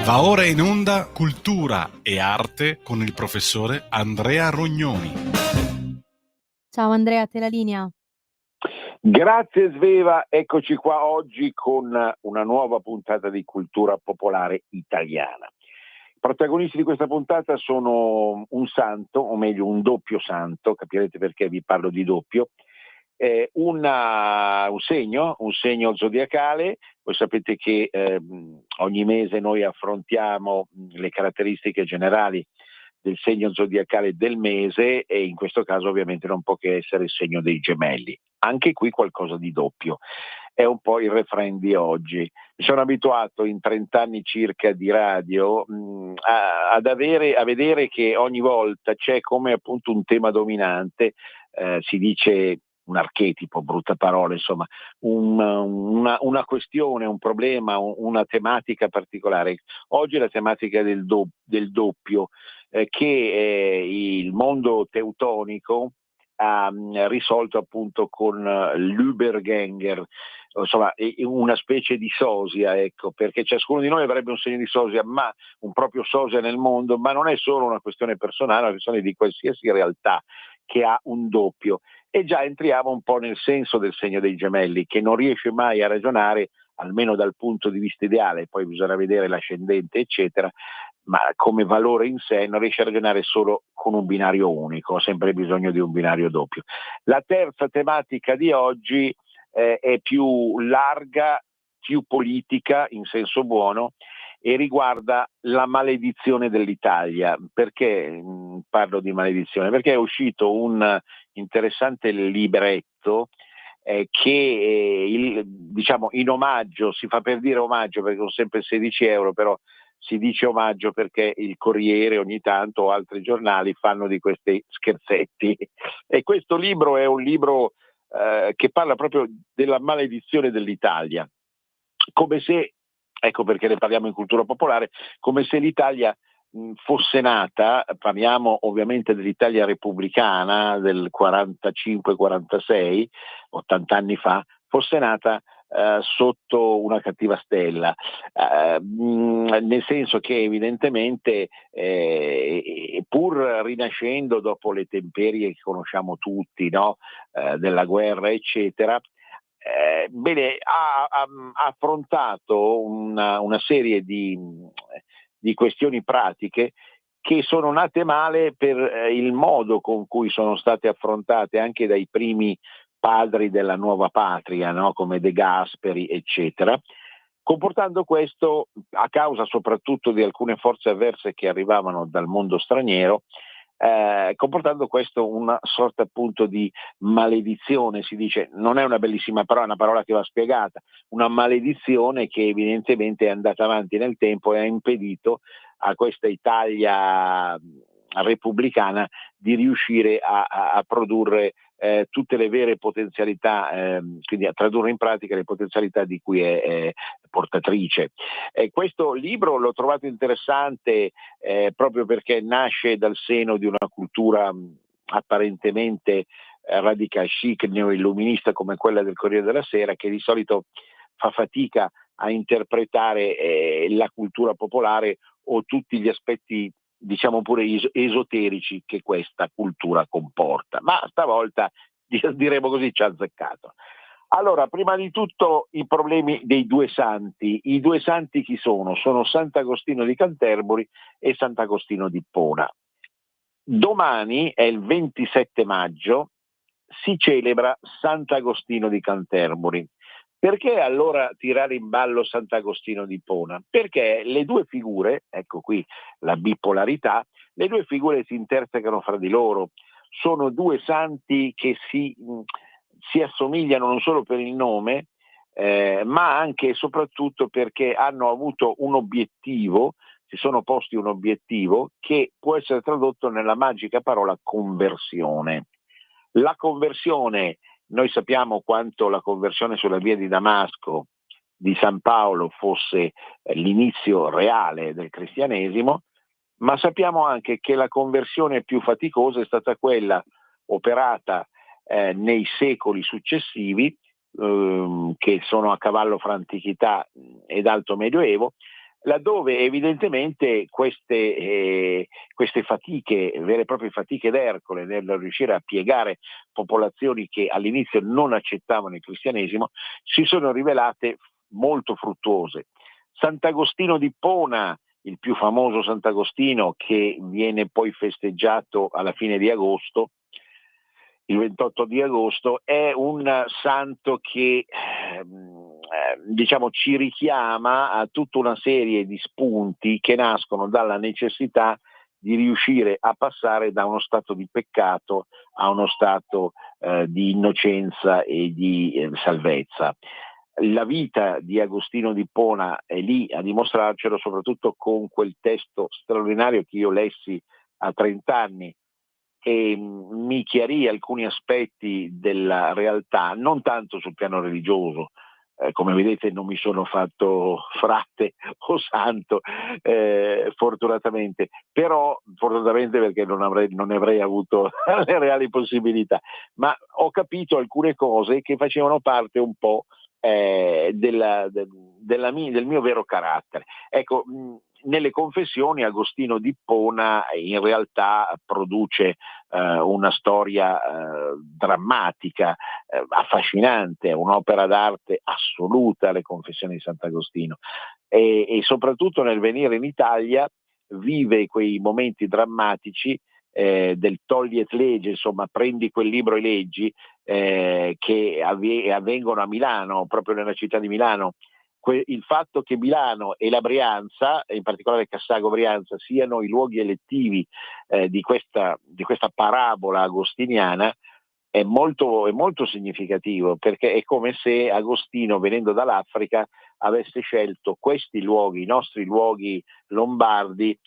Va ora in onda Cultura e Arte con il professore Andrea Rognoni. Ciao Andrea, te la linea. Grazie Sveva, eccoci qua oggi con una nuova puntata di Cultura Popolare Italiana. I protagonisti di questa puntata sono un santo, o meglio un doppio santo, capirete perché vi parlo di doppio, un segno zodiacale. Voi sapete che ogni mese noi affrontiamo le caratteristiche generali del segno zodiacale del mese e in questo caso ovviamente non può che essere il segno dei Gemelli. Anche qui qualcosa di doppio. È un po' il refrain di oggi. Mi sono abituato in 30 anni circa di radio a vedere che ogni volta c'è come appunto un tema dominante, si dice un archetipo, brutta parola, insomma, una questione, un problema, una tematica particolare. Oggi la tematica del doppio, che il mondo teutonico ha risolto appunto con l'Übergänger, insomma una specie di sosia, ecco, perché ciascuno di noi avrebbe un segno di sosia, ma un proprio sosia nel mondo, ma non è solo una questione personale, è una questione di qualsiasi realtà che ha un doppio. E già entriamo un po' nel senso del segno dei Gemelli, che non riesce mai a ragionare, almeno dal punto di vista ideale, poi bisogna vedere l'ascendente eccetera, ma come valore in sé non riesce a ragionare solo con un binario unico, ha sempre bisogno di un binario doppio. La terza tematica di oggi è più larga, più politica in senso buono e riguarda la maledizione dell'Italia. Perché parlo di maledizione? Perché è uscito un interessante libretto che diciamo in omaggio, si fa per dire omaggio perché sono sempre 16 euro, però si dice omaggio perché il Corriere ogni tanto o altri giornali fanno di questi scherzetti. E questo libro è un libro che parla proprio della maledizione dell'Italia, come se, ecco perché ne parliamo in cultura popolare, come se l'Italia fosse nata, parliamo ovviamente dell'Italia repubblicana del 45-46, 80 anni fa, fosse nata sotto una cattiva stella, nel senso che evidentemente pur rinascendo dopo le temperie che conosciamo tutti, no? Della guerra eccetera, ha affrontato una serie di questioni pratiche che sono nate male per il modo con cui sono state affrontate anche dai primi padri della nuova patria, no? Come De Gasperi eccetera, comportando questo, a causa soprattutto di alcune forze avverse che arrivavano dal mondo straniero, comportando questo una sorta appunto di maledizione, si dice, non è una bellissima parola, è una parola che va spiegata, una maledizione che evidentemente è andata avanti nel tempo e ha impedito a questa Italia repubblicana di riuscire a produrre tutte le vere potenzialità, quindi a tradurre in pratica le potenzialità di cui è portatrice. Questo libro l'ho trovato interessante proprio perché nasce dal seno di una cultura apparentemente radical chic, neoilluminista come quella del Corriere della Sera, che di solito fa fatica a interpretare la cultura popolare o tutti gli aspetti, diciamo pure esoterici che questa cultura comporta, ma stavolta diremo così ci ha azzeccato. Allora, prima di tutto i problemi dei due santi. I due santi chi sono? Sono Sant'Agostino di Canterbury e Sant'Agostino di Ippona. Domani, è il 27 maggio, si celebra Sant'Agostino di Canterbury. Perché allora tirare in ballo Sant'Agostino di Ippona? Perché le due figure, ecco qui la bipolarità, le due figure si intersecano fra di loro. Sono due santi che si assomigliano non solo per il nome, ma anche e soprattutto perché hanno avuto un obiettivo, si sono posti un obiettivo che può essere tradotto nella magica parola conversione. La conversione, noi sappiamo quanto la conversione sulla via di Damasco di San Paolo fosse l'inizio reale del cristianesimo, ma sappiamo anche che la conversione più faticosa è stata quella operata nei secoli successivi, che sono a cavallo fra antichità ed alto medioevo, laddove evidentemente queste fatiche, vere e proprie fatiche d'Ercole nel riuscire a piegare popolazioni che all'inizio non accettavano il cristianesimo, si sono rivelate molto fruttuose. Sant'Agostino d'Ippona, il più famoso Sant'Agostino, che viene poi festeggiato alla fine di agosto, il 28 di agosto, è un santo che diciamo ci richiama a tutta una serie di spunti che nascono dalla necessità di riuscire a passare da uno stato di peccato a uno stato di innocenza e di salvezza. La vita di Agostino d'Ippona è lì a dimostrarcelo, soprattutto con quel testo straordinario che io lessi a 30 anni e mi chiarì alcuni aspetti della realtà, non tanto sul piano religioso. Come vedete non mi sono fatto frate o santo, fortunatamente, però fortunatamente perché non ne avrei avuto le reali possibilità, ma ho capito alcune cose che facevano parte un po' del mio vero carattere. Ecco, nelle confessioni Agostino d'Ippona in realtà produce una storia drammatica, affascinante, un'opera d'arte assoluta, le confessioni di Sant'Agostino, e soprattutto nel venire in Italia vive quei momenti drammatici del togli et legge, insomma prendi quel libro e leggi, che avvengono a Milano, proprio nella città di Milano. Il fatto che Milano e la Brianza, in particolare Cassago Brianza, siano i luoghi elettivi di questa parabola agostiniana è molto significativo, perché è come se Agostino, venendo dall'Africa, avesse scelto questi luoghi, i nostri luoghi lombardi,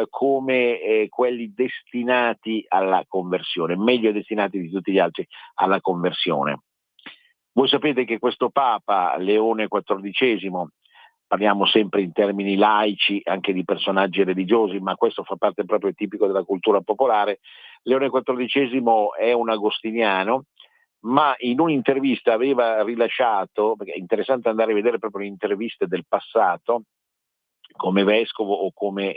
come quelli destinati alla conversione, meglio destinati di tutti gli altri alla conversione. Voi sapete che questo Papa, Leone XIV, parliamo sempre in termini laici, anche di personaggi religiosi, ma questo fa parte proprio tipico della cultura popolare. Leone XIV è un agostiniano, ma in un'intervista aveva rilasciato, perché è interessante andare a vedere proprio le interviste del passato, come vescovo o come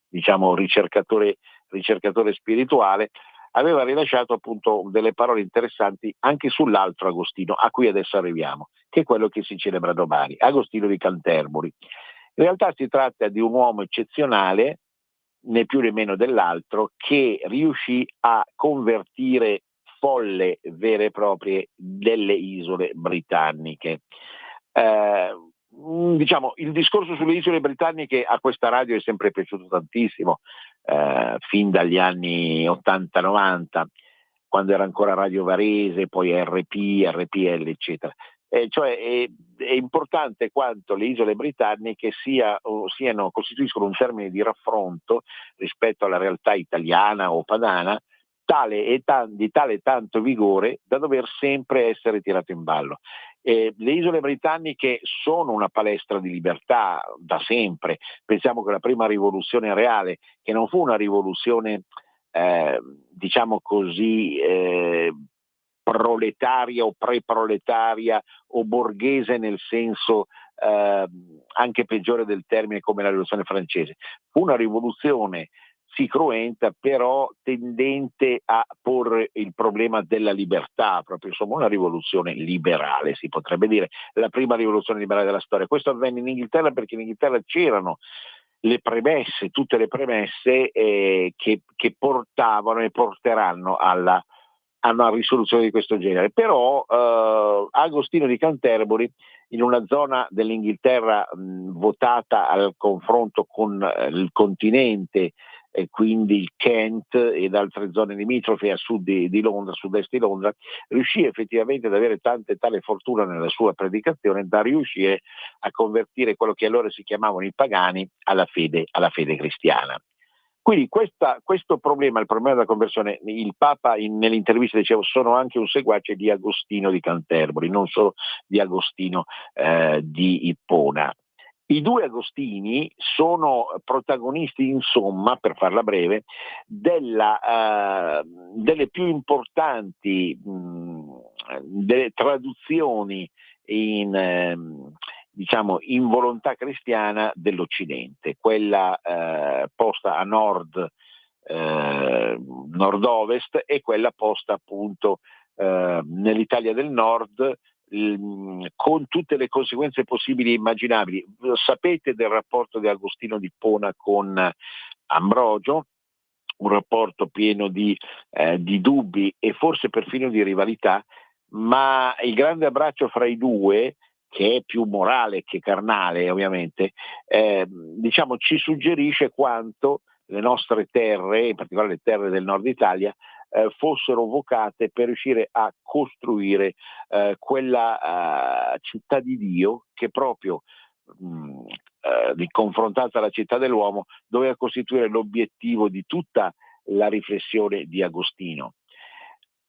diciamo ricercatore spirituale, aveva rilasciato appunto delle parole interessanti anche sull'altro Agostino, a cui adesso arriviamo, che è quello che si celebra domani, Agostino di Canterbury. In realtà si tratta di un uomo eccezionale, né più né meno dell'altro, che riuscì a convertire folle vere e proprie delle isole britanniche. Diciamo, il discorso sulle isole britanniche a questa radio è sempre piaciuto tantissimo, fin dagli anni 80-90, quando era ancora Radio Varese, poi RPL, eccetera. Cioè è importante quanto le isole britanniche costituiscono un termine di raffronto rispetto alla realtà italiana o padana, di tale tanto vigore da dover sempre essere tirato in ballo. Le isole britanniche sono una palestra di libertà da sempre. Pensiamo che la prima rivoluzione reale, che non fu una rivoluzione diciamo così proletaria o pre-proletaria o borghese nel senso anche peggiore del termine, come la rivoluzione francese, fu una rivoluzione sì cruenta, però tendente a porre il problema della libertà, proprio insomma una rivoluzione liberale, si potrebbe dire, la prima rivoluzione liberale della storia. Questo avvenne in Inghilterra perché in Inghilterra c'erano le premesse, tutte le premesse che portavano e porteranno a una risoluzione di questo genere. Però Agostino di Canterbury, in una zona dell'Inghilterra votata al confronto con il continente, e quindi il Kent ed altre zone limitrofe a sud di Londra, sud-est di Londra, riuscì effettivamente ad avere tale fortuna nella sua predicazione da riuscire a convertire quello che allora si chiamavano i pagani alla fede cristiana. Quindi questo problema, il problema della conversione, il Papa nell'intervista diceva sono anche un seguace di Agostino di Canterbury, non solo di Agostino di Ippona. I due Agostini sono protagonisti, insomma, per farla breve, delle più importanti delle traduzioni in diciamo, involontà cristiana dell'Occidente, quella posta a nord-ovest e quella posta appunto nell'Italia del Nord, con tutte le conseguenze possibili e immaginabili. Sapete del rapporto di Agostino di Ippona con Ambrogio, un rapporto pieno di dubbi e forse perfino di rivalità, ma il grande abbraccio fra i due, che è più morale che carnale ovviamente, diciamo ci suggerisce quanto le nostre terre, in particolare le terre del nord Italia, fossero vocate per riuscire a costruire quella città di Dio che proprio confrontata alla città dell'uomo doveva costituire l'obiettivo di tutta la riflessione di Agostino.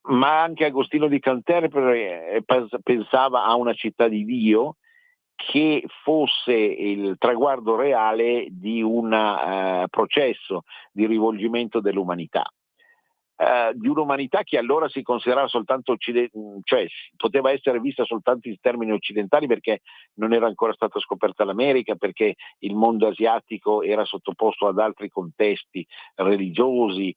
Ma anche Agostino di Canterbury pensava a una città di Dio che fosse il traguardo reale di un processo di rivolgimento dell'umanità. Di un'umanità che allora si considerava soltanto cioè poteva essere vista soltanto in termini occidentali, perché non era ancora stata scoperta l'America, perché il mondo asiatico era sottoposto ad altri contesti religiosi,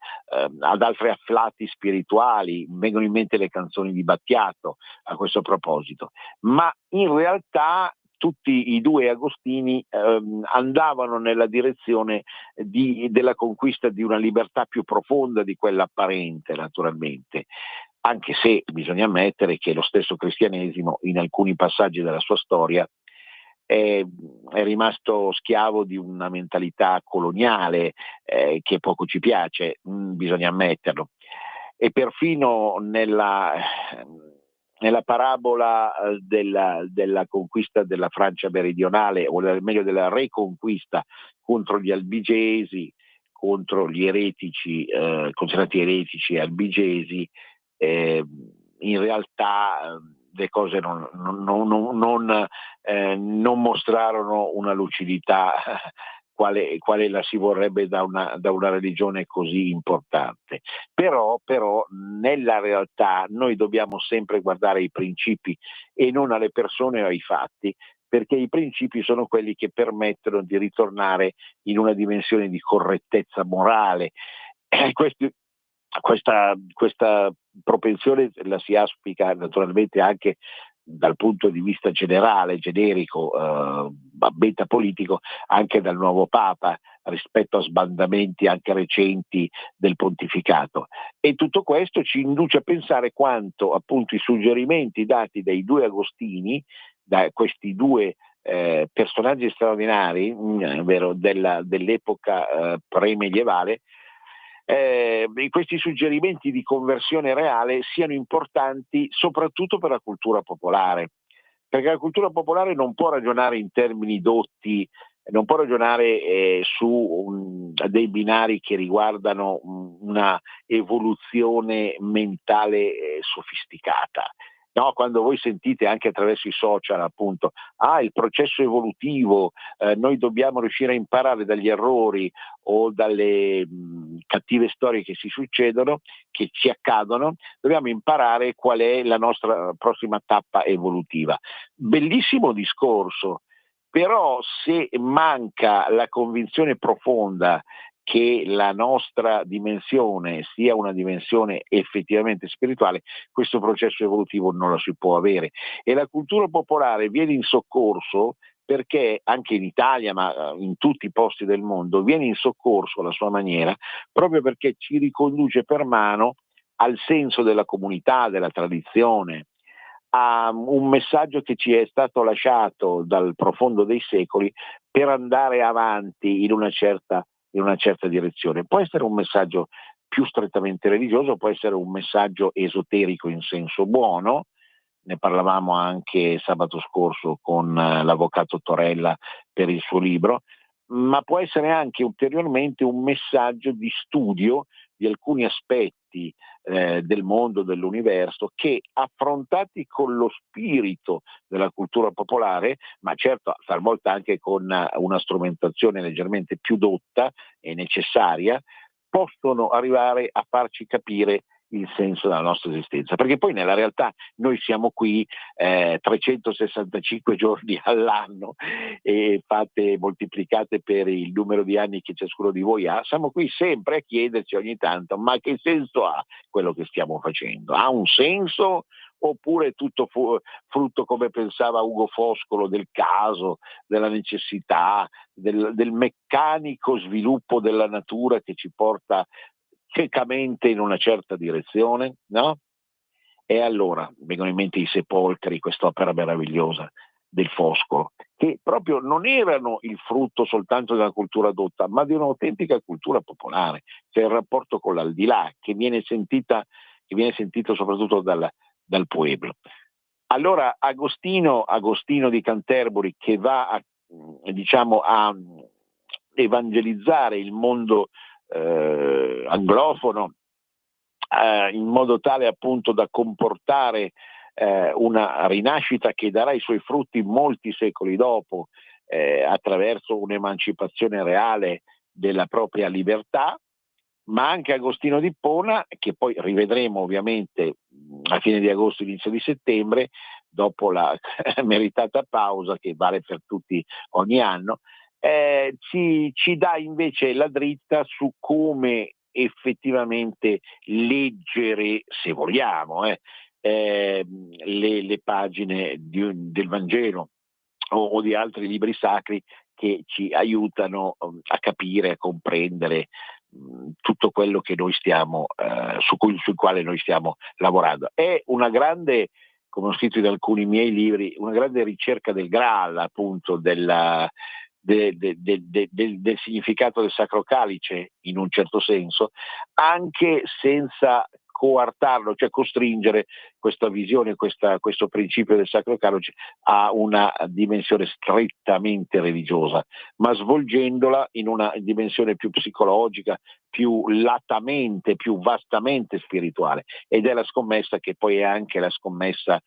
ad altri afflati spirituali. Vengono in mente le canzoni di Battiato a questo proposito, ma in realtà tutti i due Agostini andavano nella direzione della conquista di una libertà più profonda di quella apparente, naturalmente, anche se bisogna ammettere che lo stesso cristianesimo in alcuni passaggi della sua storia è rimasto schiavo di una mentalità coloniale che poco ci piace, bisogna ammetterlo. E perfino nella parabola della conquista della Francia meridionale, o meglio della reconquista contro gli albigesi, contro gli eretici, considerati eretici albigesi, in realtà le cose non mostrarono una lucidità quale la si vorrebbe da una religione così importante. Però nella realtà noi dobbiamo sempre guardare ai principi e non alle persone o ai fatti, perché i principi sono quelli che permettono di ritornare in una dimensione di correttezza morale. Questa propensione la si auspica naturalmente anche dal punto di vista generale, generico, metapolitico, anche dal nuovo Papa rispetto a sbandamenti anche recenti del pontificato. E tutto questo ci induce a pensare quanto appunto i suggerimenti dati dai due Agostini, da questi due personaggi straordinari, vero, dell'epoca pre-medievale, questi suggerimenti di conversione reale siano importanti soprattutto per la cultura popolare, perché la cultura popolare non può ragionare in termini dotti, non può ragionare su dei binari che riguardano una evoluzione mentale sofisticata. No, quando voi sentite anche attraverso i social appunto il processo evolutivo, noi dobbiamo riuscire a imparare dagli errori o dalle cattive storie che ci succedono, che ci accadono, dobbiamo imparare qual è la nostra prossima tappa evolutiva. Bellissimo discorso, però se manca la convinzione profonda che la nostra dimensione sia una dimensione effettivamente spirituale, questo processo evolutivo non lo si può avere. E la cultura popolare viene in soccorso perché anche in Italia, ma in tutti i posti del mondo, viene in soccorso alla sua maniera, proprio perché ci riconduce per mano al senso della comunità, della tradizione, a un messaggio che ci è stato lasciato dal profondo dei secoli per andare avanti in una certa direzione. Può essere un messaggio più strettamente religioso, può essere un messaggio esoterico in senso buono, ne parlavamo anche sabato scorso con l'avvocato Torella per il suo libro, ma può essere anche ulteriormente un messaggio di studio di alcuni aspetti del mondo, dell'universo, che affrontati con lo spirito della cultura popolare, ma certo talvolta anche con una strumentazione leggermente più dotta e necessaria, possono arrivare a farci capire il senso della nostra esistenza, perché poi nella realtà noi siamo qui 365 giorni all'anno e moltiplicate per il numero di anni che ciascuno di voi ha, siamo qui sempre a chiederci ogni tanto: ma che senso ha quello che stiamo facendo? Ha un senso oppure è tutto frutto, come pensava Ugo Foscolo, del caso, della necessità, del meccanico sviluppo della natura che ci porta ciecamente in una certa direzione, no? E allora vengono in mente I Sepolcri, quest'opera meravigliosa del Foscolo, che proprio non erano il frutto soltanto della cultura dotta, ma di un'autentica cultura popolare, cioè il rapporto con l'aldilà, che viene sentito soprattutto dal pueblo. Allora Agostino di Canterbury, che va a evangelizzare il mondo anglofono, in modo tale appunto da comportare una rinascita che darà i suoi frutti molti secoli dopo, attraverso un'emancipazione reale della propria libertà, ma anche Agostino di Ippona, che poi rivedremo ovviamente a fine di agosto, inizio di settembre, dopo la meritata pausa che vale per tutti ogni anno, ci dà invece la dritta su come effettivamente leggere, se vogliamo, le pagine del Vangelo o di altri libri sacri che ci aiutano a capire, a comprendere tutto quello che noi stiamo sul quale noi stiamo lavorando. È una grande, come ho scritto in alcuni miei libri, una grande ricerca del Graal, appunto del significato del Sacro Calice, in un certo senso, anche senza coartarlo, cioè costringere questa visione, questo principio del Sacro Calice a una dimensione strettamente religiosa, ma svolgendola in una dimensione più psicologica, più latamente, più vastamente spirituale. Ed è la scommessa che poi è anche la scommessa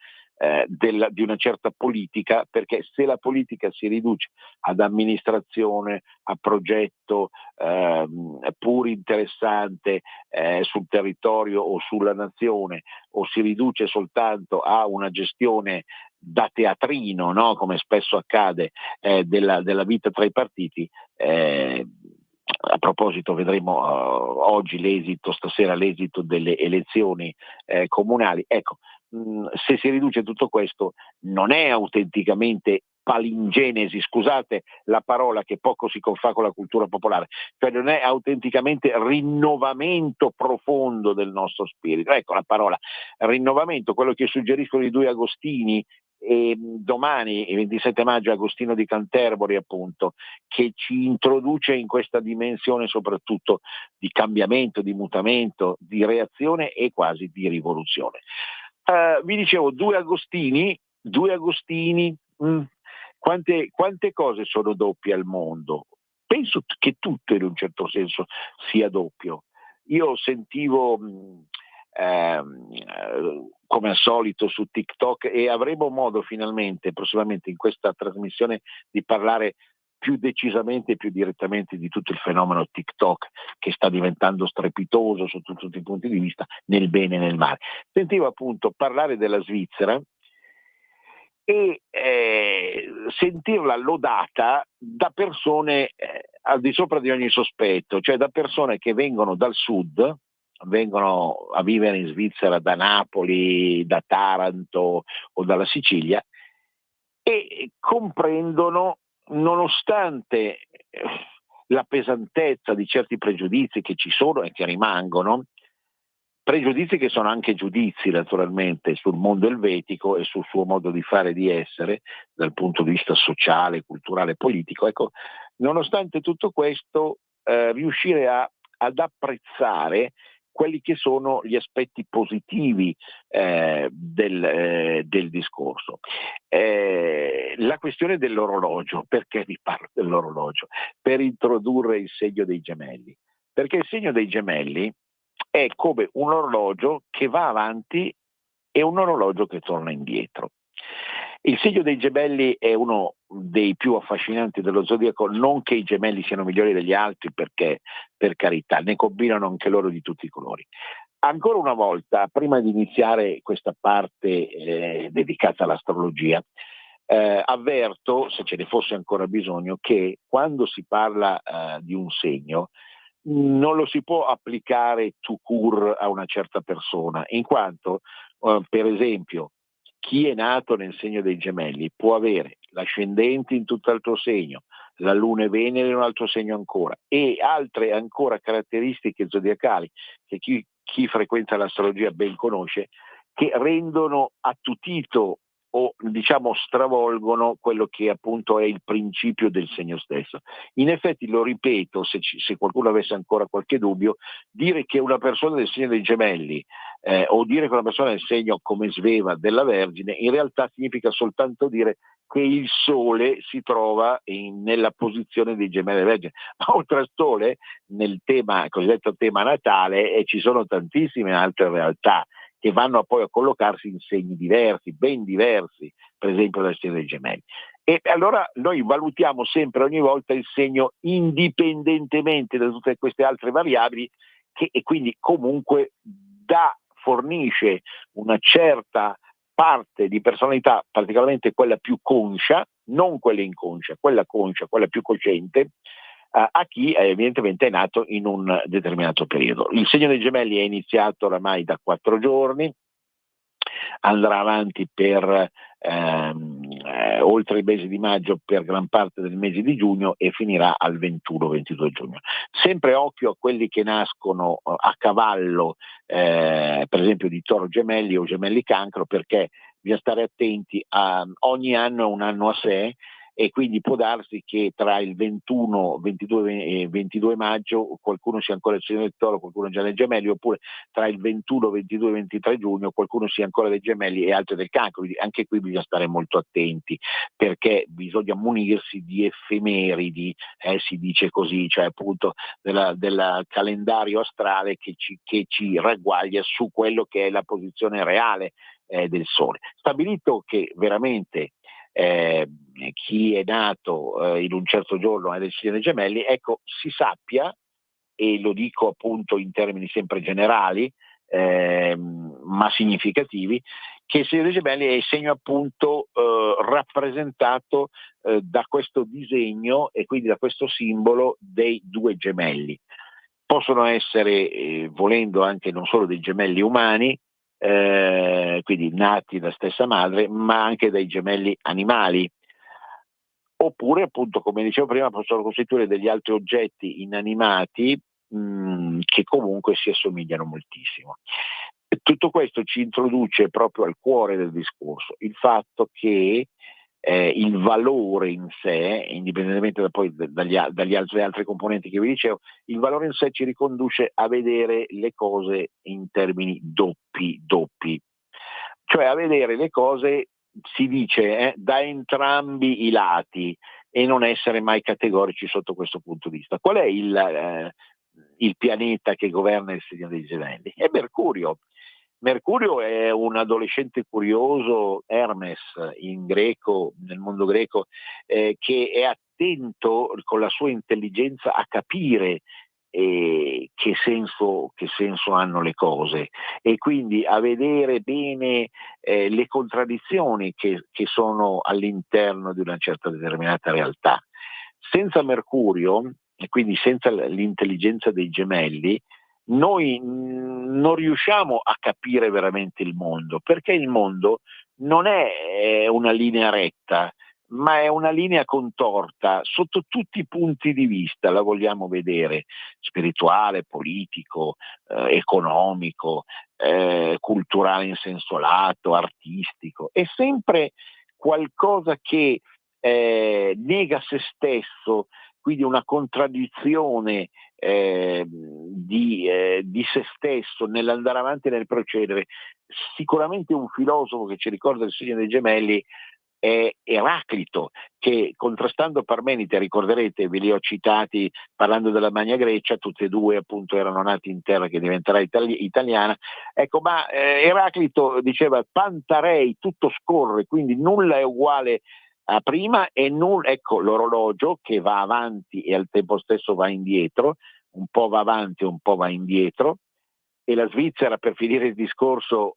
di una certa politica, perché se la politica si riduce ad amministrazione, a progetto pur interessante sul territorio o sulla nazione, o si riduce soltanto a una gestione da teatrino, no? Come spesso accade, della vita tra i partiti, a proposito vedremo oggi stasera l'esito delle elezioni comunali. Ecco, se si riduce tutto questo non è autenticamente palingenesi, scusate la parola che poco si confà con la cultura popolare, cioè non è autenticamente rinnovamento profondo del nostro spirito. Ecco la parola rinnovamento, quello che suggeriscono i due Agostini, e domani, il 27 maggio, Agostino di Canterbury, appunto, che ci introduce in questa dimensione soprattutto di cambiamento, di mutamento, di reazione e quasi di rivoluzione. Vi dicevo, due Agostini, quante cose sono doppie al mondo? Penso che tutto in un certo senso sia doppio. Io sentivo come al solito su TikTok, e avremo modo finalmente, prossimamente in questa trasmissione, di parlare più decisamente e più direttamente di tutto il fenomeno TikTok, che sta diventando strepitoso sotto tutti i punti di vista, nel bene e nel male. Sentivo appunto parlare della Svizzera e sentirla lodata da persone al di sopra di ogni sospetto, cioè da persone che vengono dal sud, vengono a vivere in Svizzera da Napoli, da Taranto o dalla Sicilia, e comprendono, nonostante la pesantezza di certi pregiudizi che ci sono e che rimangono, pregiudizi che sono anche giudizi naturalmente sul mondo elvetico e sul suo modo di fare e di essere dal punto di vista sociale, culturale, politico. Ecco, nonostante tutto questo, riuscire ad apprezzare quelli che sono gli aspetti positivi del discorso. La questione dell'orologio, perché vi parlo dell'orologio? Per introdurre il segno dei gemelli, perché il segno dei gemelli è come un orologio che va avanti e un orologio che torna indietro. Il segno dei gemelli è uno dei più affascinanti dello zodiaco, non che i gemelli siano migliori degli altri, perché per carità ne combinano anche loro di tutti i colori. ancora una volta, prima di iniziare questa parte dedicata all'astrologia, avverto, se ce ne fosse ancora bisogno, che quando si parla di un segno non lo si può applicare tout court a una certa persona, in quanto, per esempio, chi è nato nel segno dei Gemelli può avere l'ascendente in tutt'altro segno, la Luna e Venere in un altro segno ancora, e altre ancora caratteristiche zodiacali che chi frequenta l'astrologia ben conosce, che rendono attutito o diciamo stravolgono quello che appunto è il principio del segno stesso. In effetti, lo ripeto, se qualcuno avesse ancora qualche dubbio, dire che una persona del segno dei Gemelli o dire che una persona del segno come Sveva della Vergine, in realtà significa soltanto dire che il Sole si trova nella posizione dei Gemelli della Vergine. Ma oltre al Sole, nel cosiddetto tema natale, ci sono tantissime altre realtà che vanno poi a collocarsi in segni diversi, ben diversi, per esempio dal segno dei Gemelli. E allora noi valutiamo sempre, ogni volta, il segno indipendentemente da tutte queste altre variabili, e quindi comunque fornisce una certa parte di personalità, particolarmente quella più conscia, non quella inconscia, quella conscia, quella più cosciente, a chi evidentemente è nato in un determinato periodo. Il segno dei Gemelli è iniziato oramai da 4 giorni, andrà avanti per oltre il mese di maggio, per gran parte del mese di giugno, e finirà al 21-22 giugno. Sempre occhio a quelli che nascono a cavallo, per esempio di Toro Gemelli o Gemelli Cancro, perché bisogna stare attenti, ogni anno è un anno a sé, e quindi può darsi che tra il 21, 22 e 22 maggio qualcuno sia ancora il segno del Toro, qualcuno già nei Gemelli, oppure tra il 21, 22 e 23 giugno qualcuno sia ancora dei Gemelli e altri del Cancro. Quindi anche qui bisogna stare molto attenti, perché bisogna munirsi di effemeridi, si dice così, cioè appunto del calendario astrale che ci ragguaglia su quello che è la posizione reale del Sole. Stabilito che veramente chi è nato in un certo giorno è del segno dei Gemelli, ecco, si sappia, e lo dico appunto in termini sempre generali, ma significativi, che il segno dei Gemelli è il segno appunto rappresentato da questo disegno, e quindi da questo simbolo dei 2 gemelli. Possono essere, volendo, anche non solo dei gemelli umani, quindi nati da stessa madre, ma anche dai gemelli animali, oppure appunto, come dicevo prima, possono costituire degli altri oggetti inanimati che comunque si assomigliano moltissimo. Tutto questo ci introduce proprio al cuore del discorso, il fatto che il valore in sé, indipendentemente dagli altri componenti che vi dicevo, il valore in sé ci riconduce a vedere le cose in termini doppi, cioè a vedere le cose, si dice, da entrambi i lati, e non essere mai categorici sotto questo punto di vista. Qual è il pianeta che governa il segno dei Gemelli? È Mercurio. Mercurio è un adolescente curioso, Hermes in greco, nel mondo greco, che è attento con la sua intelligenza a capire che senso hanno le cose, e quindi a vedere bene le contraddizioni che sono all'interno di una certa determinata realtà. Senza Mercurio, e quindi senza l'intelligenza dei Gemelli, noi non riusciamo a capire veramente il mondo, perché il mondo non è una linea retta, ma è una linea contorta sotto tutti i punti di vista, la vogliamo vedere, spirituale, politico, economico, culturale in senso lato, artistico. È sempre qualcosa che nega se stesso, quindi una contraddizione di se stesso nell'andare avanti e nel procedere. Sicuramente un filosofo che ci ricorda il segno dei Gemelli è Eraclito, che contrastando Parmenide, ricorderete, ve li ho citati parlando della Magna Grecia, tutti e due appunto erano nati in terra che diventerà italiana, ecco, ma Eraclito diceva Pantarei, tutto scorre, quindi nulla è uguale a prima, e ecco l'orologio che va avanti e al tempo stesso va indietro, un po' va avanti e un po' va indietro, e la Svizzera, per finire il discorso,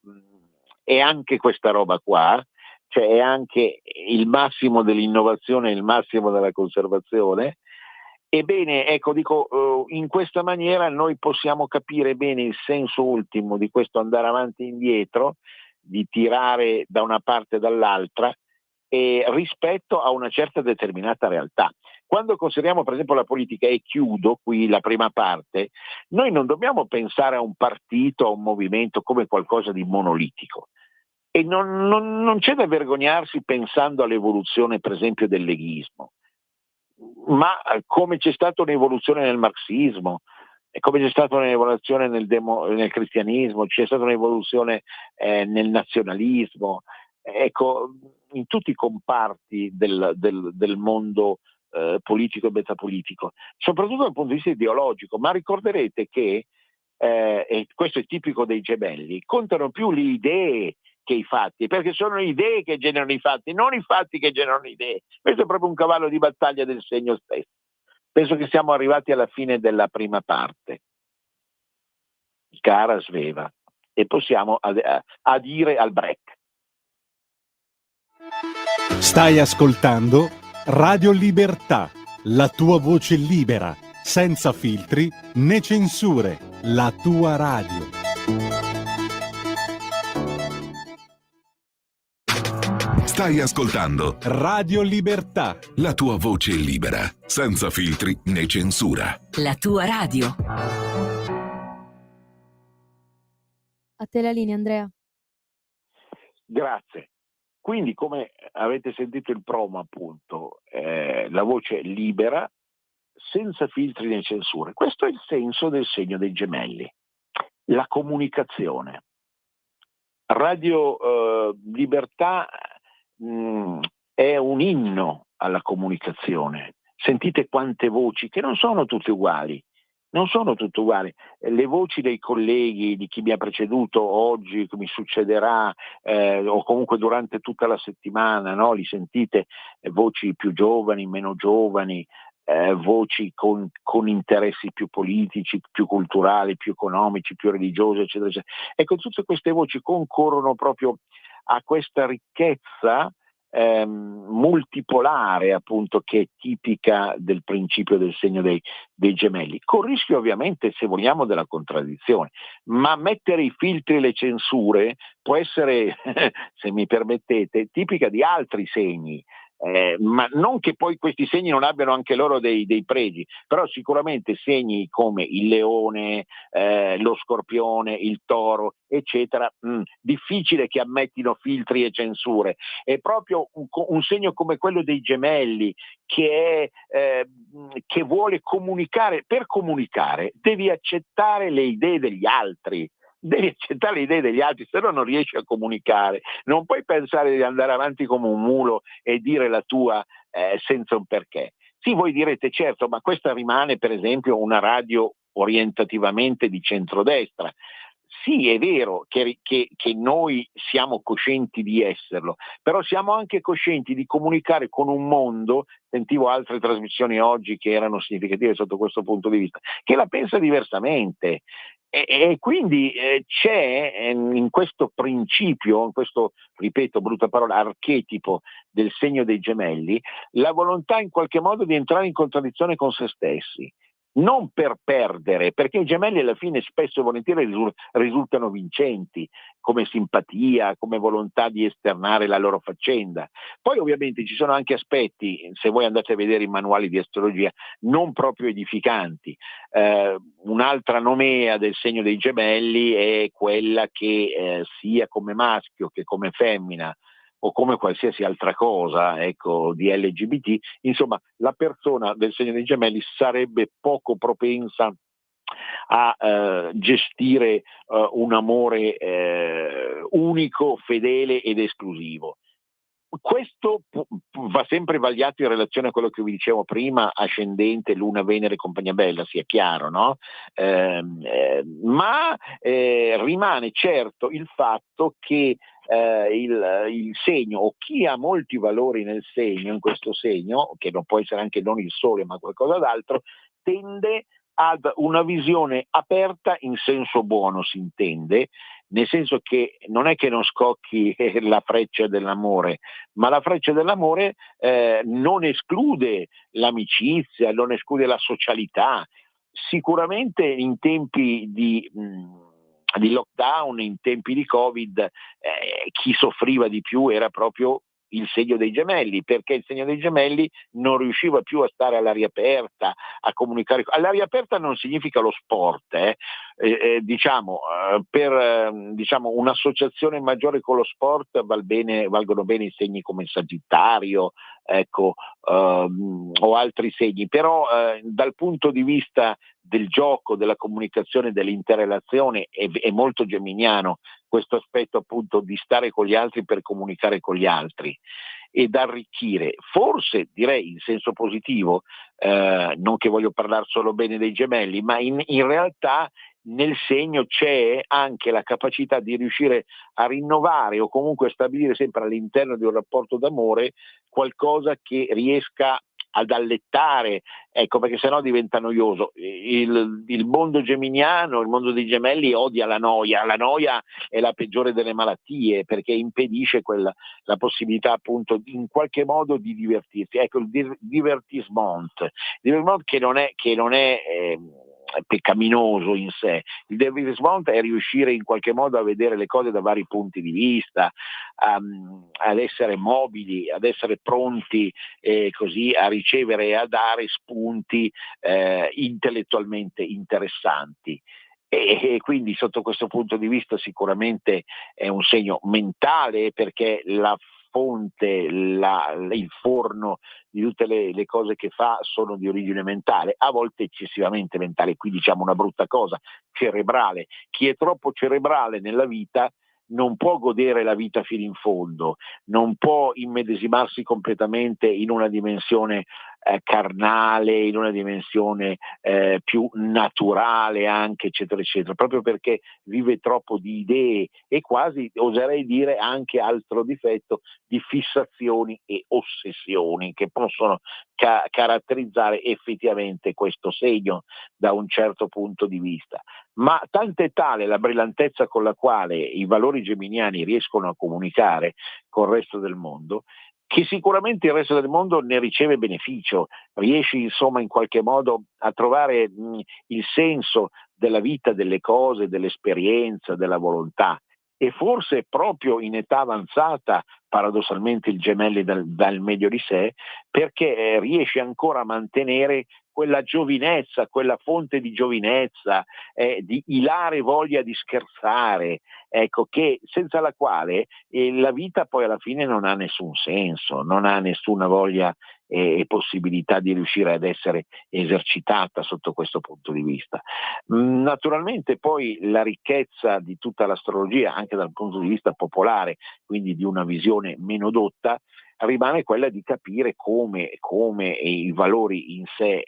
è anche questa roba qua, cioè è anche il massimo dell'innovazione, il massimo della conservazione. Ebbene, ecco, dico, in questa maniera noi possiamo capire bene il senso ultimo di questo andare avanti e indietro, di tirare da una parte e dall'altra, rispetto a una certa determinata realtà. Quando consideriamo per esempio la politica, e chiudo qui la prima parte, noi non dobbiamo pensare a un partito, a un movimento come qualcosa di monolitico. E non c'è da vergognarsi pensando all'evoluzione per esempio del leghismo, ma come c'è stata un'evoluzione nel marxismo, e come c'è stata un'evoluzione nel cristianismo, c'è stata un'evoluzione nel nazionalismo, ecco, in tutti i comparti del mondo politico e metapolitico, soprattutto dal punto di vista ideologico. Ma ricorderete che, e questo è tipico dei gemelli, contano più le idee che i fatti, perché sono le idee che generano i fatti, non i fatti che generano idee. Questo è proprio un cavallo di battaglia del segno stesso. Penso che siamo arrivati alla fine della prima parte, cara Sveva, e possiamo adire al break. Stai ascoltando Radio Libertà, la tua voce libera, senza filtri né censure, la tua radio. Stai ascoltando Radio Libertà, la tua voce libera, senza filtri né censura. La tua radio. A te la linea, Andrea. Grazie. Quindi, come avete sentito il promo, appunto, la voce libera, senza filtri né censure. Questo è il senso del segno dei gemelli. La comunicazione. Radio Libertà è un inno alla comunicazione. Sentite quante voci, che non sono tutte uguali. Non sono tutte uguali. Le voci dei colleghi, di chi mi ha preceduto oggi, che mi succederà, o comunque durante tutta la settimana, no? Li sentite, voci più giovani, meno giovani, voci con interessi più politici, più culturali, più economici, più religiosi, eccetera, eccetera. Ecco, tutte queste voci concorrono proprio a questa ricchezza multipolare, appunto, che è tipica del principio del segno dei gemelli, con rischio ovviamente, se vogliamo, della contraddizione. Ma mettere i filtri e le censure può essere, se mi permettete, tipica di altri segni. Ma non che poi questi segni non abbiano anche loro dei pregi, però sicuramente segni come il leone, lo scorpione, il toro, eccetera, difficile che ammettino filtri e censure. È proprio un segno come quello dei gemelli che vuole comunicare. Per comunicare devi accettare le idee degli altri. Devi accettare le idee degli altri, se no non riesci a comunicare. Non puoi pensare di andare avanti come un mulo e dire la tua senza un perché. Sì, voi direte, certo, ma questa rimane per esempio una radio orientativamente di centrodestra. Sì, è vero che noi siamo coscienti di esserlo, però siamo anche coscienti di comunicare con un mondo, sentivo altre trasmissioni oggi che erano significative sotto questo punto di vista, che la pensa diversamente. E quindi c'è in questo principio, in questo, ripeto, brutta parola, archetipo del segno dei gemelli, la volontà in qualche modo di entrare in contraddizione con se stessi. Non per perdere, perché i gemelli alla fine spesso e volentieri risultano vincenti, come simpatia, come volontà di esternare la loro faccenda. Poi ovviamente ci sono anche aspetti, se voi andate a vedere i manuali di astrologia, non proprio edificanti. Un'altra nomea del segno dei gemelli è quella che sia come maschio che come femmina, o come qualsiasi altra cosa, ecco, di LGBT, insomma, la persona del segno dei gemelli sarebbe poco propensa a gestire un amore unico, fedele ed esclusivo. Questo va sempre vagliato in relazione a quello che vi dicevo prima, ascendente, luna, Venere, compagnia bella, sia chiaro, no? Ma rimane certo il fatto che il segno, o chi ha molti valori nel segno, in questo segno, che non può essere anche non il sole ma qualcosa d'altro, tende ad una visione aperta in senso buono, si intende, nel senso che non è che non scocchi la freccia dell'amore, ma la freccia dell'amore non esclude l'amicizia, non esclude la socialità. Sicuramente in tempi di lockdown, in tempi di Covid, chi soffriva di più era proprio il segno dei gemelli, perché il segno dei gemelli non riusciva più a stare all'aria aperta, a comunicare. All'aria aperta non significa lo sport, diciamo un'associazione maggiore con lo sport valgono bene i segni come il Sagittario, ecco, o altri segni, però dal punto di vista del gioco, della comunicazione, dell'interrelazione è molto geminiano questo aspetto, appunto, di stare con gli altri per comunicare con gli altri ed arricchire, forse direi in senso positivo, non che voglio parlare solo bene dei gemelli, ma in realtà nel segno c'è anche la capacità di riuscire a rinnovare o comunque a stabilire sempre all'interno di un rapporto d'amore qualcosa che riesca ad allettare, ecco, perché sennò diventa noioso. Il mondo geminiano, il mondo dei gemelli odia la noia è la peggiore delle malattie, perché impedisce la possibilità, appunto, in qualche modo di divertirsi. Ecco, il divertissement che non è peccaminoso in sé. Il divertissement è riuscire in qualche modo a vedere le cose da vari punti di vista, ad essere mobili, ad essere pronti così a ricevere e a dare spunti intellettualmente interessanti. E quindi sotto questo punto di vista sicuramente è un segno mentale, perché la fonte, il forno di tutte le cose che fa sono di origine mentale, a volte eccessivamente mentale, qui diciamo una brutta cosa, cerebrale. Chi è troppo cerebrale nella vita non può godere la vita fino in fondo, non può immedesimarsi completamente in una dimensione carnale, in una dimensione più naturale anche, eccetera, eccetera, proprio perché vive troppo di idee e quasi, oserei dire, anche altro difetto, di fissazioni e ossessioni che possono caratterizzare effettivamente questo segno da un certo punto di vista. Ma tanta è tale la brillantezza con la quale i valori geminiani riescono a comunicare col resto del mondo, che sicuramente il resto del mondo ne riceve beneficio, riesci insomma in qualche modo a trovare il senso della vita, delle cose, dell'esperienza, della volontà. E forse proprio in età avanzata, paradossalmente, il gemelli dal meglio di sé, perché riesce ancora a mantenere quella giovinezza, quella fonte di giovinezza, di ilare voglia di scherzare, ecco, che senza la quale la vita poi alla fine non ha nessun senso, non ha nessuna voglia e possibilità di riuscire ad essere esercitata sotto questo punto di vista. Naturalmente poi la ricchezza di tutta l'astrologia, anche dal punto di vista popolare, quindi di una visione meno dotta, rimane quella di capire come i valori in sé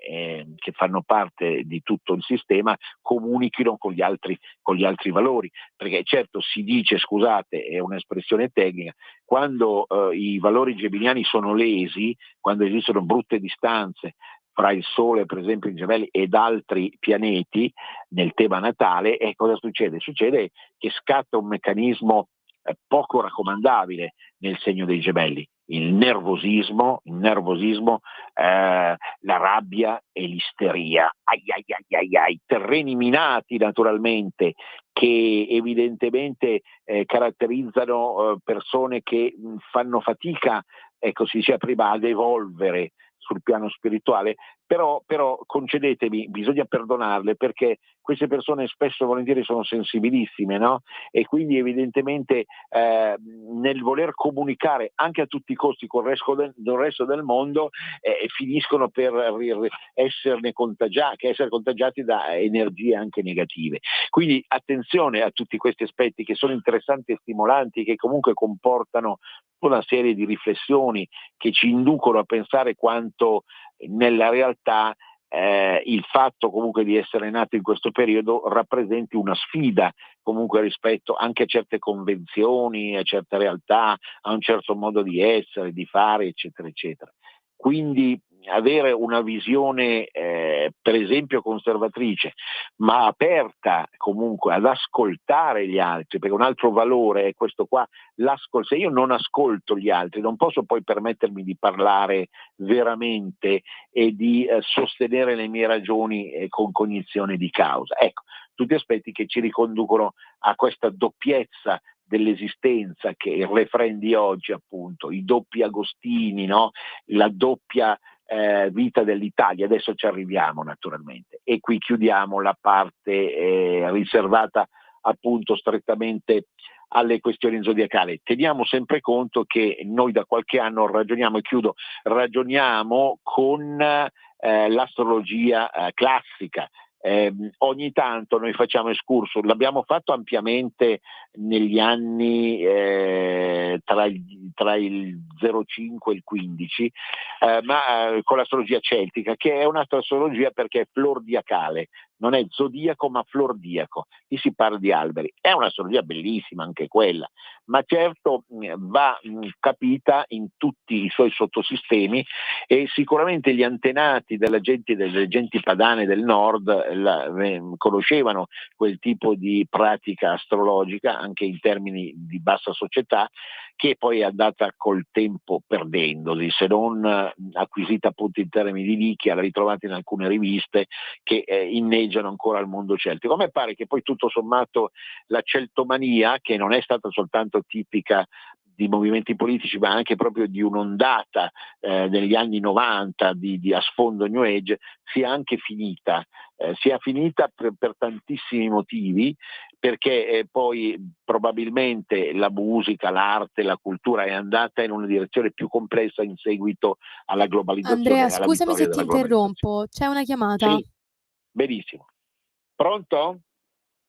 che fanno parte di tutto il sistema comunichino con gli altri valori, perché certo si dice, scusate, è un'espressione tecnica, quando i valori geminiani sono lesi, quando esistono brutte distanze fra il Sole, per esempio, in Gemelli, ed altri pianeti nel tema natale, cosa succede? Succede che scatta un meccanismo poco raccomandabile nel segno dei Gemelli, il nervosismo, la rabbia e l'isteria, terreni minati naturalmente, che evidentemente caratterizzano persone che fanno fatica, ecco, si diceva prima, ad evolvere sul piano spirituale, però concedetemi, bisogna perdonarle, perché queste persone spesso e volentieri sono sensibilissime, no? E quindi evidentemente nel voler comunicare anche a tutti i costi con il resto del mondo finiscono per essere contagiati da energie anche negative. Quindi attenzione a tutti questi aspetti che sono interessanti e stimolanti, che comunque comportano una serie di riflessioni che ci inducono a pensare quanto nella realtà il fatto comunque di essere nato in questo periodo rappresenti una sfida comunque rispetto anche a certe convenzioni, a certe realtà, a un certo modo di essere, di fare, eccetera, eccetera. Quindi avere una visione per esempio conservatrice, ma aperta comunque ad ascoltare gli altri, perché un altro valore è questo qua, se io non ascolto gli altri non posso poi permettermi di parlare veramente e di sostenere le mie ragioni con cognizione di causa. Ecco, tutti aspetti che ci riconducono a questa doppiezza dell'esistenza che il refrain di oggi, appunto, i doppi agostini, no? La doppia vita dell'Italia. Adesso ci arriviamo naturalmente e qui chiudiamo la parte riservata appunto strettamente alle questioni zodiacali. Teniamo sempre conto che noi da qualche anno ragioniamo con l'astrologia classica. Ogni tanto noi facciamo excursus, l'abbiamo fatto ampiamente negli anni tra il 05 e il 15, ma con l'astrologia celtica, che è un'altra astrologia perché è flordiacale, non è zodiaco ma flordiaco, qui si parla di alberi, è un'astrologia bellissima anche quella, ma certo va capita in tutti i suoi sottosistemi e sicuramente gli antenati delle genti padane del nord conoscevano quel tipo di pratica astrologica anche in termini di bassa società, che poi è andata col tempo perdendosi, se non acquisita appunto in termini di nicchia, la ritrovate in alcune riviste che inneggiano ancora al mondo celtico. A me pare che poi tutto sommato la celtomania, che non è stata soltanto tipica di movimenti politici ma anche proprio di un'ondata negli anni 90 a sfondo New Age, sia anche finita, sia finita per tantissimi motivi, perché poi probabilmente la musica, l'arte, la cultura è andata in una direzione più complessa in seguito alla globalizzazione Andrea, e alla scusami vittoria se ti della globalizzazione. interrompo, c'è una chiamata. Sì, benissimo. Pronto?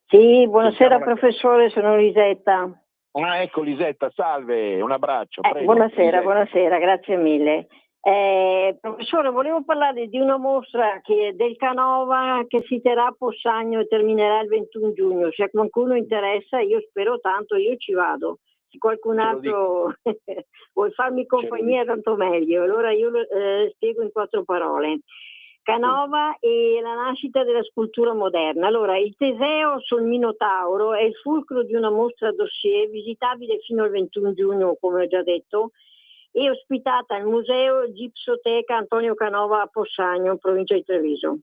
Sì, buonasera Sentiamo professore, sono Lisetta. Ah, ecco Lisetta, salve, un abbraccio, prego. Buonasera, Lisetta. buonasera, grazie mille. Professore, volevo parlare di una mostra del Canova che si terrà a Possagno e terminerà il 21 giugno. Se a qualcuno interessa, io spero tanto, io ci vado. Se qualcun altro vuol farmi compagnia, tanto meglio. Allora io lo spiego in 4 parole. Canova e la nascita della scultura moderna. Allora, il Teseo sul Minotauro è il fulcro di una mostra dossier visitabile fino al 21 giugno, come ho già detto, e ospitata al Museo Gipsoteca Antonio Canova a Possagno, provincia di Treviso.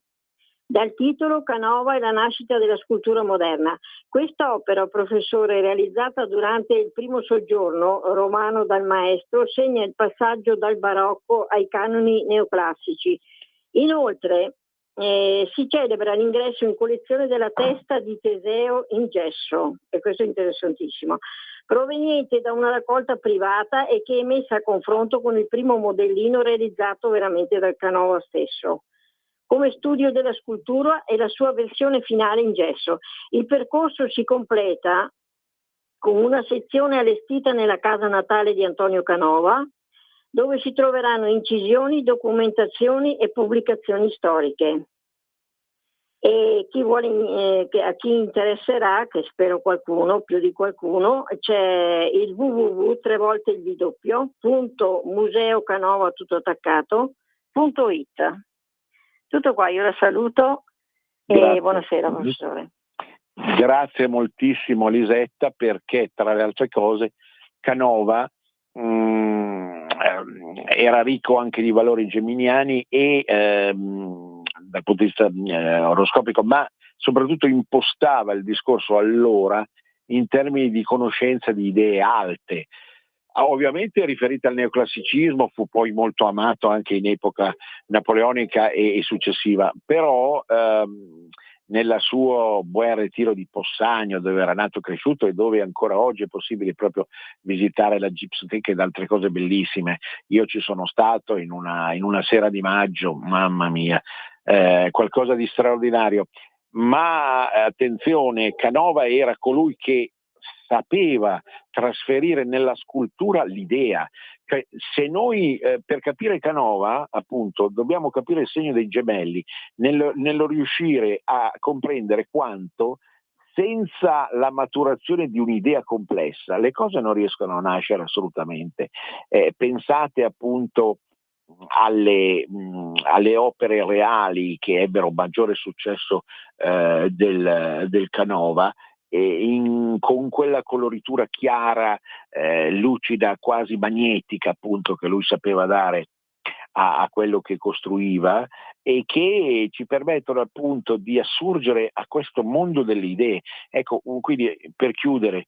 Dal titolo Canova e la nascita della scultura moderna. Quest'opera, professore, realizzata durante il primo soggiorno romano dal maestro, segna il passaggio dal barocco ai canoni neoclassici. Inoltre si celebra l'ingresso in collezione della testa di Teseo in gesso, e questo è interessantissimo, proveniente da una raccolta privata e che è messa a confronto con il primo modellino realizzato veramente dal Canova stesso, come studio della scultura e la sua versione finale in gesso. Il percorso si completa con una sezione allestita nella casa natale di Antonio Canova, dove si troveranno incisioni, documentazioni e pubblicazioni storiche. E a chi interesserà, che spero qualcuno, più di qualcuno, c'è il www.museocanova.it. Tutto qua, io la saluto e buonasera professore. Grazie moltissimo Lisetta, perché tra le altre cose Canova era ricco anche di valori geminiani e dal punto di vista oroscopico, ma soprattutto impostava il discorso allora in termini di conoscenza di idee alte. Ovviamente riferita al neoclassicismo, fu poi molto amato anche in epoca napoleonica e successiva, però nel suo buon ritiro di Possagno, dove era nato e cresciuto e dove ancora oggi è possibile proprio visitare la Gipsoteca ed altre cose bellissime. Io ci sono stato in una sera di maggio, mamma mia, qualcosa di straordinario. Ma attenzione, Canova era colui che sapeva trasferire nella scultura l'idea. Cioè, se noi per capire Canova, appunto, dobbiamo capire il segno dei gemelli, nello riuscire a comprendere quanto senza la maturazione di un'idea complessa le cose non riescono a nascere assolutamente. Pensate appunto alle opere reali che ebbero maggiore successo del Canova, con quella coloritura chiara, lucida, quasi magnetica, appunto, che lui sapeva dare a quello che costruiva, e che ci permettono appunto di assurgere a questo mondo delle idee. Ecco, quindi, per chiudere,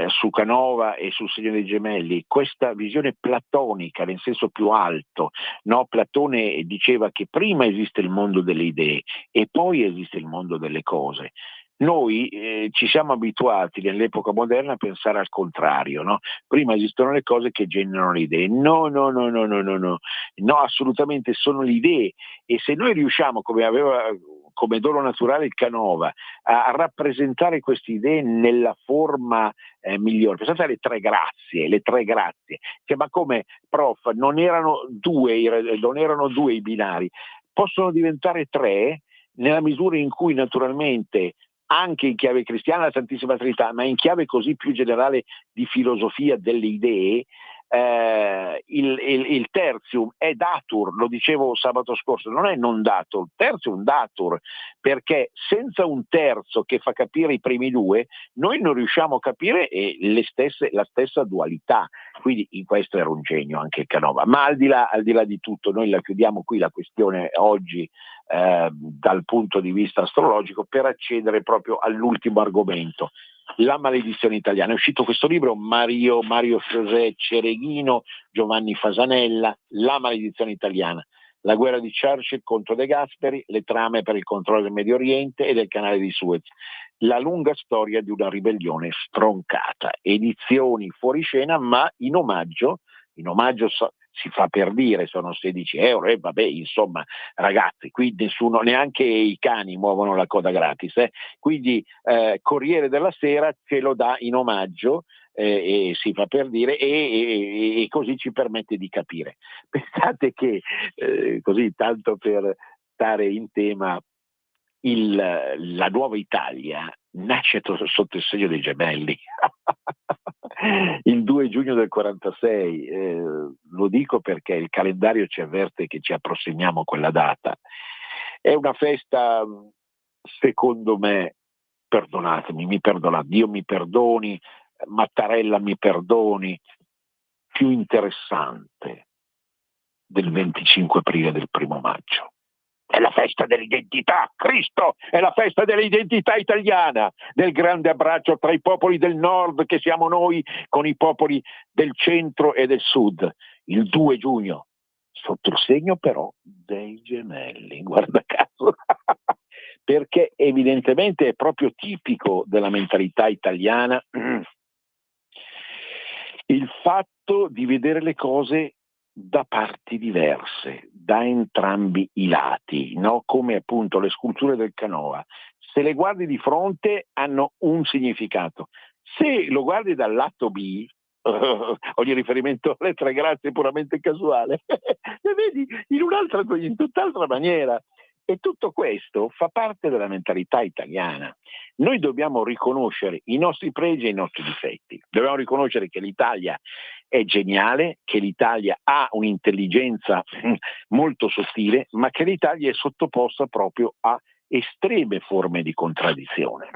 su Canova e sul Signore dei Gemelli, questa visione platonica nel senso più alto, no? Platone diceva che prima esiste il mondo delle idee e poi esiste il mondo delle cose. Noi ci siamo abituati nell'epoca moderna a pensare al contrario, no? Prima esistono le cose che generano le idee. No, assolutamente sono le idee, e se noi riusciamo, come aveva come dono naturale il Canova, a rappresentare queste idee nella forma migliore. Pensate alle tre grazie, Cioè, ma come, prof, non erano due i binari, possono diventare tre nella misura in cui naturalmente, anche in chiave cristiana, la Santissima Trinità, ma in chiave così più generale di filosofia delle idee, il tertium è datur, lo dicevo sabato scorso, non è non datur, tertium datur, perché senza un terzo che fa capire i primi due, noi non riusciamo a capire la stessa dualità. Quindi in questo era un genio anche il Canova. Ma al di là di tutto, noi la chiudiamo qui la questione oggi dal punto di vista astrologico, per accedere proprio all'ultimo argomento, la maledizione italiana. È uscito questo libro, Mario José Cereghino, Giovanni Fasanella, La maledizione italiana, la guerra di Churchill contro De Gasperi, le trame per il controllo del Medio Oriente e del canale di Suez, la lunga storia di una ribellione stroncata. Edizioni fuoriscena, ma in omaggio si fa per dire, sono 16 euro, e vabbè, insomma, ragazzi, qui nessuno, neanche i cani muovono la coda gratis, quindi Corriere della Sera ce lo dà in omaggio, e si fa per dire, e così ci permette di capire. Pensate che, così tanto per stare in tema, la nuova Italia nasce sotto il segno dei gemelli. Il 2 giugno del 46, lo dico perché il calendario ci avverte che ci approssimiamo a quella data. È una festa, secondo me, perdonatemi, Dio mi perdoni, Mattarella mi perdoni, più interessante del 25 aprile e del 1 maggio. È la festa dell'identità, Cristo, è la festa dell'identità italiana, del grande abbraccio tra i popoli del nord, che siamo noi, con i popoli del centro e del sud. Il 2 giugno, sotto il segno però dei gemelli, guarda caso, perché evidentemente è proprio tipico della mentalità italiana il fatto di vedere le cose da parti diverse, da entrambi i lati, no? Come appunto le sculture del Canova. Se le guardi di fronte hanno un significato, se lo guardi dal lato B, ogni riferimento alle tre grazie puramente casuale, le vedi in tutt'altra maniera. E tutto questo fa parte della mentalità italiana. Noi dobbiamo riconoscere i nostri pregi e i nostri difetti. Dobbiamo riconoscere che l'Italia è geniale, che l'Italia ha un'intelligenza molto sottile, ma che l'Italia è sottoposta proprio a estreme forme di contraddizione,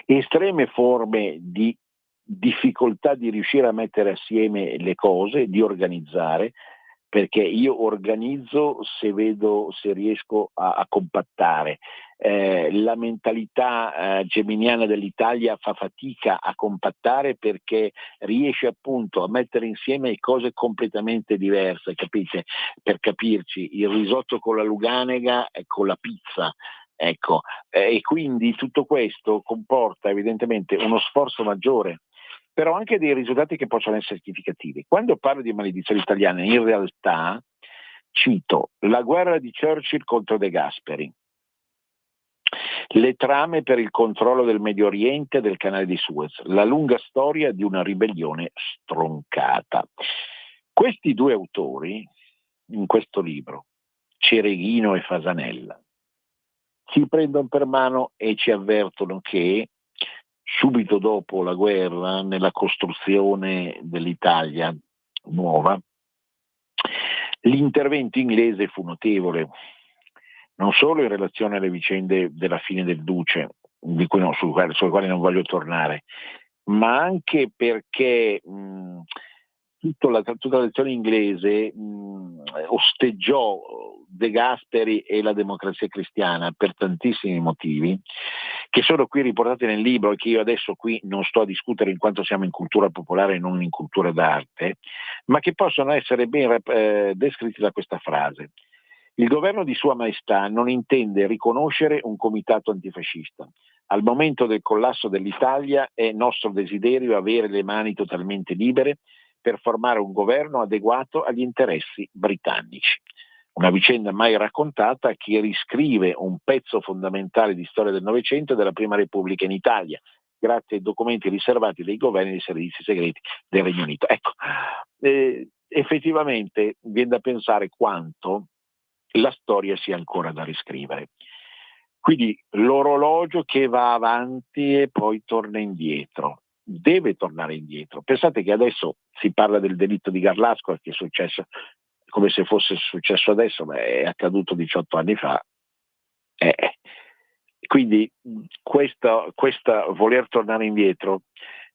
estreme forme di difficoltà di riuscire a mettere assieme le cose, di organizzare, perché io organizzo se riesco a compattare. La mentalità geminiana dell'Italia fa fatica a compattare, perché riesce appunto a mettere insieme cose completamente diverse, capite? Per capirci, il risotto con la luganega e con la pizza. Ecco, e quindi tutto questo comporta evidentemente uno sforzo maggiore, però anche dei risultati che possono essere significativi. Quando parlo di maledizione italiana, in realtà cito la guerra di Churchill contro De Gasperi, le trame per il controllo del Medio Oriente e del canale di Suez, la lunga storia di una ribellione stroncata. Questi due autori, in questo libro, Cereghino e Fasanella, ci prendono per mano e ci avvertono che subito dopo la guerra, nella costruzione dell'Italia nuova, L'intervento inglese fu notevole, non solo in relazione alle vicende della fine del Duce, sulle quali non voglio tornare, ma anche perché tutta l'azione inglese osteggiò De Gasperi e la Democrazia Cristiana per tantissimi motivi, che sono qui riportati nel libro e che io adesso qui non sto a discutere in quanto siamo in cultura popolare e non in cultura d'arte, ma che possono essere ben descritti da questa frase. Il governo di Sua Maestà non intende riconoscere un comitato antifascista. Al momento del collasso dell'Italia è nostro desiderio avere le mani totalmente libere per formare un governo adeguato agli interessi britannici. Una vicenda mai raccontata che riscrive un pezzo fondamentale di storia del Novecento e della Prima Repubblica in Italia, grazie ai documenti riservati dai governi e dei servizi segreti del Regno Unito. Ecco, effettivamente viene da pensare quanto la storia sia ancora da riscrivere. Quindi l'orologio che va avanti e poi torna indietro, deve tornare indietro. Pensate che adesso si parla del delitto di Garlasco che è successo come se fosse successo adesso, ma è accaduto 18 anni fa. Quindi questa voler tornare indietro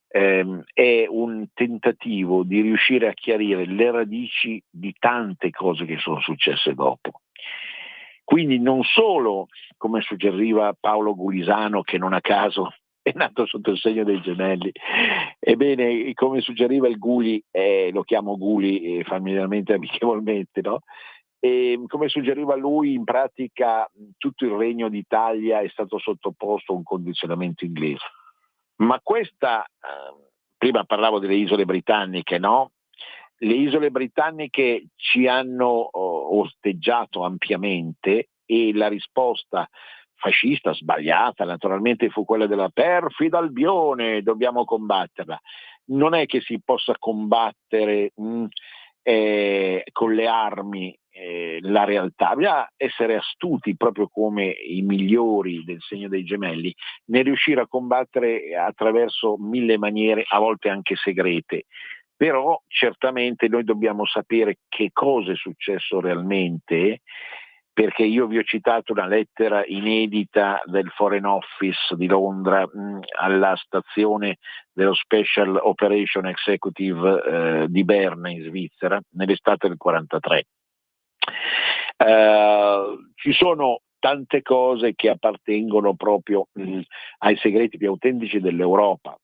è un tentativo di riuscire a chiarire le radici di tante cose che sono successe dopo. Quindi non solo, come suggeriva Paolo Gulisano, che non a caso è nato sotto il segno dei gemelli, ebbene, come suggeriva il Guli, lo chiamo Guli familiarmente, amichevolmente, no? E come suggeriva lui, in pratica tutto il Regno d'Italia è stato sottoposto a un condizionamento inglese. Ma questa, prima parlavo delle isole britanniche, no? Le isole britanniche ci hanno osteggiato ampiamente e la risposta fascista sbagliata naturalmente fu quella della perfida Albione, dobbiamo combatterla. Non è che si possa combattere con le armi la realtà, bisogna essere astuti proprio come i migliori del segno dei gemelli nel riuscire a combattere attraverso 1000 maniere, a volte anche segrete. Però certamente noi dobbiamo sapere che cosa è successo realmente, perché io vi ho citato una lettera inedita del Foreign Office di Londra alla stazione dello Special Operation Executive di Berna in Svizzera nell'estate del 1943. Ci sono tante cose che appartengono proprio ai segreti più autentici dell'Europa.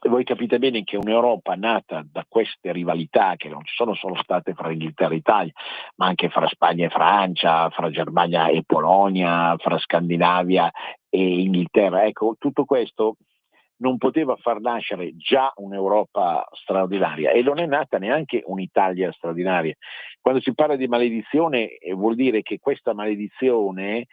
Voi capite bene che un'Europa nata da queste rivalità, che non ci sono solo state fra Inghilterra e Italia, ma anche fra Spagna e Francia, fra Germania e Polonia, fra Scandinavia e Inghilterra, ecco, tutto questo non poteva far nascere già un'Europa straordinaria e non è nata neanche un'Italia straordinaria. Quando si parla di maledizione vuol dire che questa maledizione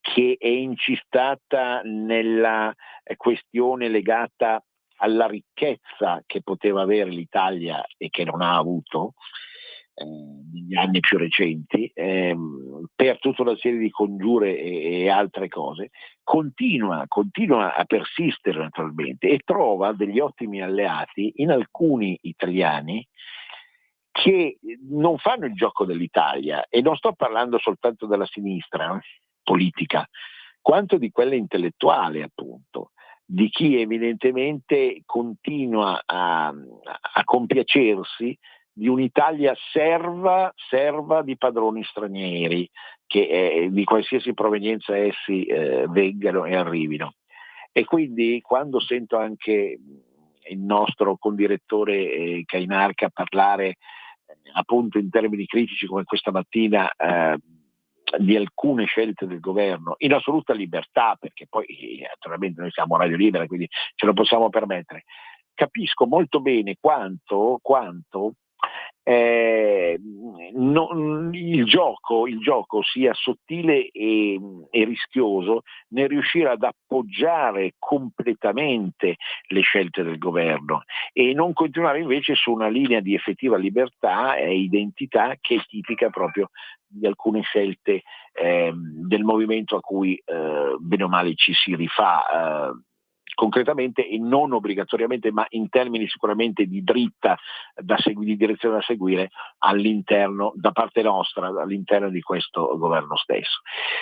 che è incistata nella questione legata alla ricchezza che poteva avere l'Italia e che non ha avuto negli anni più recenti, per tutta una serie di congiure e altre cose, continua a persistere naturalmente e trova degli ottimi alleati in alcuni italiani che non fanno il gioco dell'Italia, e non sto parlando soltanto della sinistra politica, quanto di quella intellettuale, appunto, di chi evidentemente continua a compiacersi di un'Italia serva di padroni stranieri, che di qualsiasi provenienza essi vengano e arrivino. E quindi quando sento anche il nostro condirettore Cainarca parlare appunto in termini critici come questa mattina di alcune scelte del governo in assoluta libertà, perché poi naturalmente noi siamo Radio Libera, quindi ce lo possiamo permettere, capisco molto bene quanto il gioco sia sottile e rischioso nel riuscire ad appoggiare completamente le scelte del governo e non continuare invece su una linea di effettiva libertà e identità che è tipica proprio di alcune scelte del movimento a cui bene o male ci si rifà concretamente e non obbligatoriamente, ma in termini sicuramente di dritta di direzione da seguire all'interno, da parte nostra, all'interno di questo governo stesso.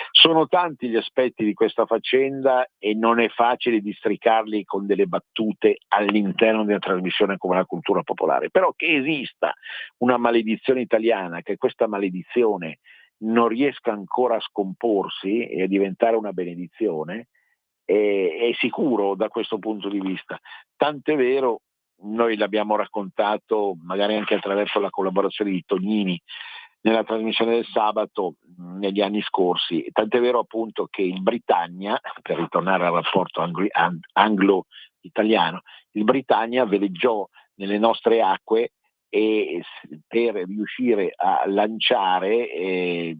Sono tanti gli aspetti di questa faccenda e non è facile districarli con delle battute all'interno di una trasmissione come la cultura popolare, però che esista una maledizione italiana, che questa maledizione non riesca ancora a scomporsi e a diventare una benedizione, è sicuro da questo punto di vista. Tant'è vero, noi l'abbiamo raccontato magari anche attraverso la collaborazione di Tognini nella trasmissione del sabato negli anni scorsi, tant'è vero appunto che il Britannia, per ritornare al rapporto anglo-italiano, il Britannia veleggiò nelle nostre acque e per riuscire a lanciare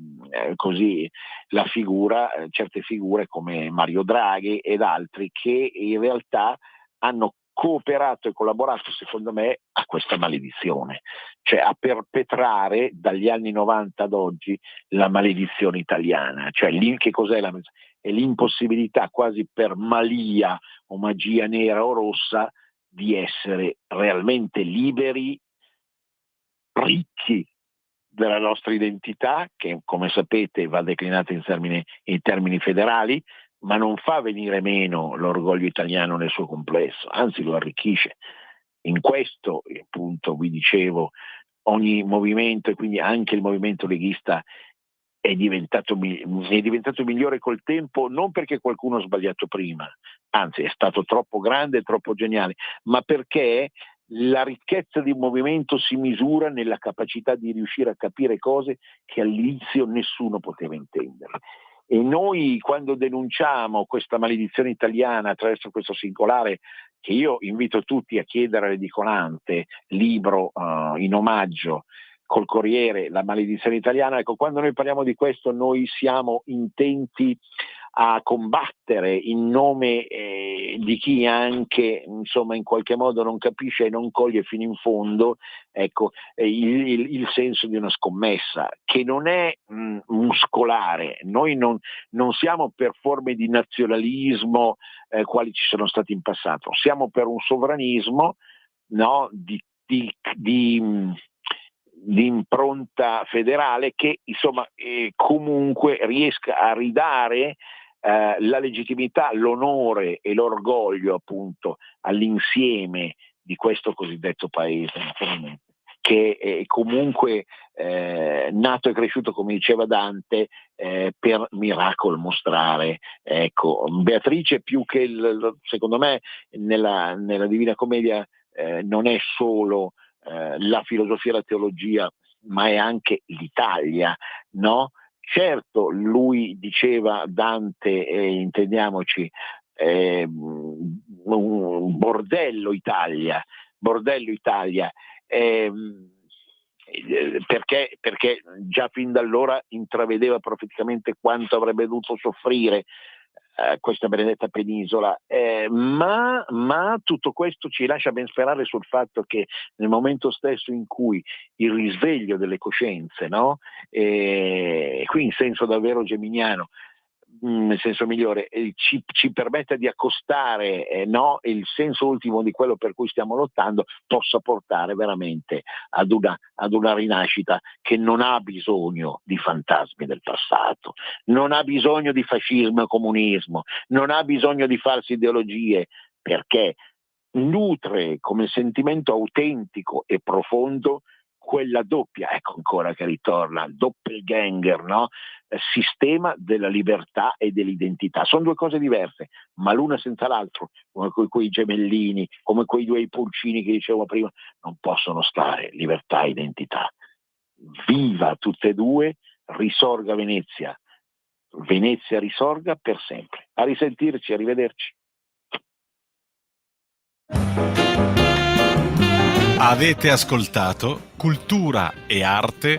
così la figura, certe figure come Mario Draghi ed altri che in realtà hanno cooperato e collaborato, secondo me, a questa maledizione, cioè a perpetrare dagli anni 90 ad oggi la maledizione italiana, cioè che cos'è la maledizione? È l'impossibilità quasi per malia o magia nera o rossa di essere realmente liberi, ricchi della nostra identità, che come sapete va declinata in termini federali, ma non fa venire meno l'orgoglio italiano nel suo complesso, anzi lo arricchisce. In questo, appunto, vi dicevo, ogni movimento, e quindi anche il movimento leghista, è diventato migliore col tempo, non perché qualcuno ha sbagliato prima, anzi è stato troppo grande, troppo geniale, ma perché la ricchezza di un movimento si misura nella capacità di riuscire a capire cose che all'inizio nessuno poteva intendere. E noi, quando denunciamo questa maledizione italiana attraverso questo singolare, che io invito tutti a chiedere all'edicolante, libro in omaggio col Corriere, La maledizione italiana, ecco, quando noi parliamo di questo noi siamo intenti a combattere in nome di chi anche, insomma, in qualche modo non capisce e non coglie fino in fondo, ecco, il senso di una scommessa che non è muscolare. Noi non siamo per forme di nazionalismo quali ci sono stati in passato, siamo per un sovranismo, no, di impronta federale che insomma comunque riesca a ridare la legittimità, l'onore e l'orgoglio appunto all'insieme di questo cosiddetto paese, naturalmente, che è comunque nato e cresciuto, come diceva Dante, per miracolo mostrare. Ecco, Beatrice più che secondo me nella Divina Commedia non è solo la filosofia e la teologia, ma è anche l'Italia, no? Certo, lui diceva, Dante, intendiamoci, un bordello Italia, perché già fin da allora intravedeva profeticamente quanto avrebbe dovuto soffrire questa benedetta penisola, ma tutto questo ci lascia ben sperare sul fatto che nel momento stesso in cui il risveglio delle coscienze, no? Qui in senso davvero geminiano, nel senso migliore, ci permette di accostare no, il senso ultimo di quello per cui stiamo lottando, possa portare veramente ad una rinascita che non ha bisogno di fantasmi del passato, non ha bisogno di fascismo e comunismo, non ha bisogno di false ideologie, perché nutre come sentimento autentico e profondo quella doppia, ecco ancora che ritorna, doppelganger, no? Sistema della libertà e dell'identità. Sono due cose diverse, ma l'una senza l'altro, come quei gemellini, come quei due pulcini che dicevo prima, non possono stare, libertà e identità. Viva tutte e due, risorga Venezia risorga per sempre. A risentirci, arrivederci. Avete ascoltato Cultura e Arte